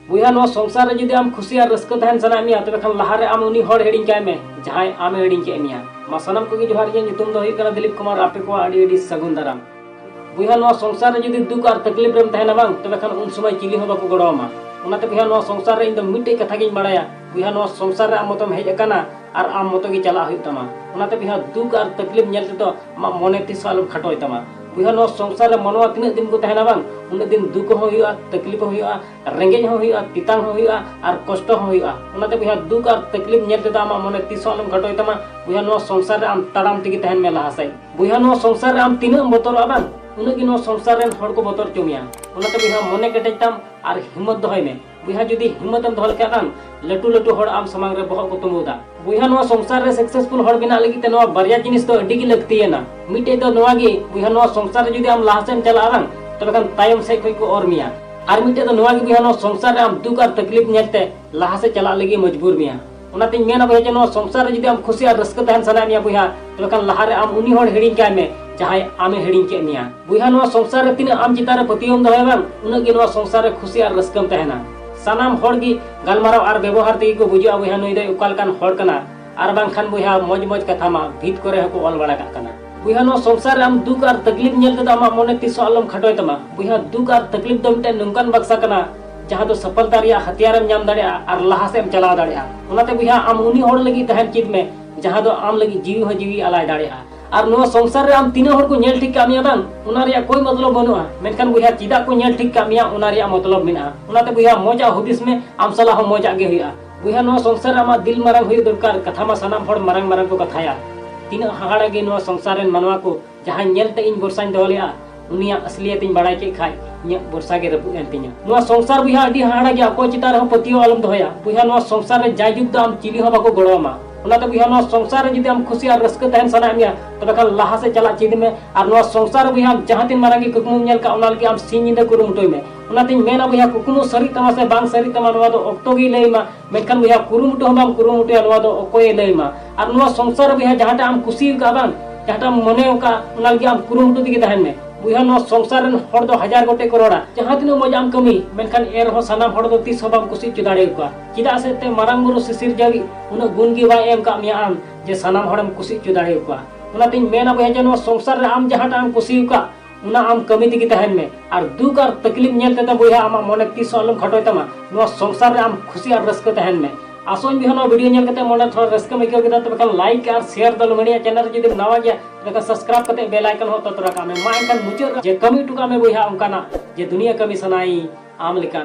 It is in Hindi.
बुया नो संसार रे जुदी आम खुशी और रस्क तहन सना मिया तबे खान लहारे आम उनी हड़ हेडिंग काय में जहां आम हेडिंग के मिया मा सनम को जोहार जे नितुम दो हुई करा दिलीप कुमार आपे को आडी आडी सगुन दाराम बुया नो संसार रे जुदी दुख और तकलीफ रेम तहना बांग तबे खान उन समय चिली हो बाको गड़ोमा उनाते बुया नो संसार रे इन दो मिटे कथा गिन बाड़ाया बुया नो संसार रे आम मतम हेज अकाना और आम मतो गी चला हुई तमा उनाते बुया दुख और तकलीफ नेल ते तो मा मोने तिस आलम खटोय तमा बुया नो संसार रे मनवा तिना दिन को तहना बांग उन दिन दुख हो हुआ तकलीफ हो हुआ रेंगेज हो हुआ तितांग हो हुआ और कष्ट हो हुआ उनाते बुया दुख और तकलीफ नेल ते आम मोने तिस आलम खटोय तमा बुया नो संसार रे आम ताड़ाम तिगी तहन में लहासाई बुया नो संसार रे आम तिना बतोर बांग उनगी नो संसार रेन हड़ को बतर चुमिया उनाते बुया मने केटेज ताम और हिम्मत दोहय में बुया जुदी हिम्मत एम दोहल केदान लटू लटू हड़ आम समांग रे बहक को तुमुदा बुया नो संसार रे सक्सेसफुल हड़ बिना लगी ते नो बारिया जिनिस तो अडी गी लगतियना मिटे तो नोवा गी बुया नो संसार रे जुदी आम लाहसेम चला आराम तबे खान तायम से कोई को और मिया और मिटे तो नोवा गी बुया नो संसार रे आम दुख और तकलीफ नेलते लाहा से चला लगी मजबूर मिया उनाते मेना बुया नो संसार रे जुदी आम खुशी और रस्क तहन सना मिया बुया तबे खान लहा रे आम उनी हड़ हेडिंग काय में जहां आमे हेडिंग के मिया बुया नो संसार रे तिना आम चितारे पतियम दोहय बांग उनगी नो संसार रे खुशी और रस्कम तहना सानाम हड़ गी गालमाराव और व्यवहार तेगी को बुझुआ बुया नुई दे उकालकान हड़ कना और बांखान बुया मौज मौज कथा मा भीत करे हको ऑल बड़ा काना बुया नो संसार रे आम दुख और तकलीफ नेल ते आमा मोने तिस आलम खटोय तमा बुया दुख और तकलीफ दो मिटे नंकान बक्सा कना जहां दो सफलता रिया हथियार एम नाम दाड़िया और लाहा से एम चला दाड़िया उनाते बुया आम उनी हड़ लगी तहन चित में जहां दो आम लगी जीवी हो जीवी अलाय दाड़िया और नो संसार रे आम तीना हड़ को नेल ठीक कामिया बांग उना रिया कोई मतलब बनुआ मेनखान बुया चिदा को नेल ठीक कामिया उना रिया मतलब मेना उनाते बुया मोजा हुदिस में आम सला हो मोजा गे हुआ बुया नो संसार आमा दिल मारंग हुई दरकार कथा मा सनाम हड़ मारंग मारंग को कथाया तीना हाहाड़ा गे नो संसार रेन मनवा को जहां नेलते इन बरसाइन दोलिया उनिया असलियत इन बड़ाई के खाय इन बरसा गे रपु एन तिना नो संसार बुया अडी हाहाड़ा गे अको चितार हो पतियो आलम दोया बुया नो संसार रे जायजुग तो आम चिली हो बाको गड़ोमा उनाते बुया नो संसार रे जुदी आम खुशी और रस्क तहन सना मिया तबे खान लाहा से चला चिद में और नो संसार बुया आम जहां तीन मारांगी कुकमु नेल का उनाल के आम सिन निंदा कुरुमुटोय में उनाते मेना बुया कुकमु सरी तमा से बांग सरी तमा नवा दो ऑक्टो गी लेमा मेनखान बुया कुरुमुटो हम बांग कुरुमुटो नवा दो ओकोय लेमा और नो संसार बुया जहां आम खुशी का बांग जहां मने का उनाल के आम कुरुमुटो दिगे तहन में बुया नो संसार रेन हड़ दो हजार गोटे करोड़ा जहां तीनो मजाम कमी मेनखान एर हो सानाम हड़ दो तीस हबाम खुशी चुदाड़े का चिदा से ते मारांग बुरु सिसिर जागी उन गुण गी बाय एम का मिया आम जे सानाम हड़म खुशी चुदाड़े का उनाते मेना बुया नो संसार रे आम जहां आम खुशी का उना आम कमी दिगी तहन में और दुख और तकलीफ नेल ते बुया आमा मोने तिस आलम खटोय तमा नो संसार रे आम खुशी और रस्क तहन में आसोन भी हनो वीडियो नेल कते मोने थोड़ा रस्क में केदा तबे खान लाइक और शेयर दल मणिया चैनल जुदी नवा गया तबे सब्सक्राइब कते बेल आइकन हो ततरा का में मा एनखान मुचर जे कमी टुका में बुया उनकाना जे दुनिया कमी सनाई आम लिकान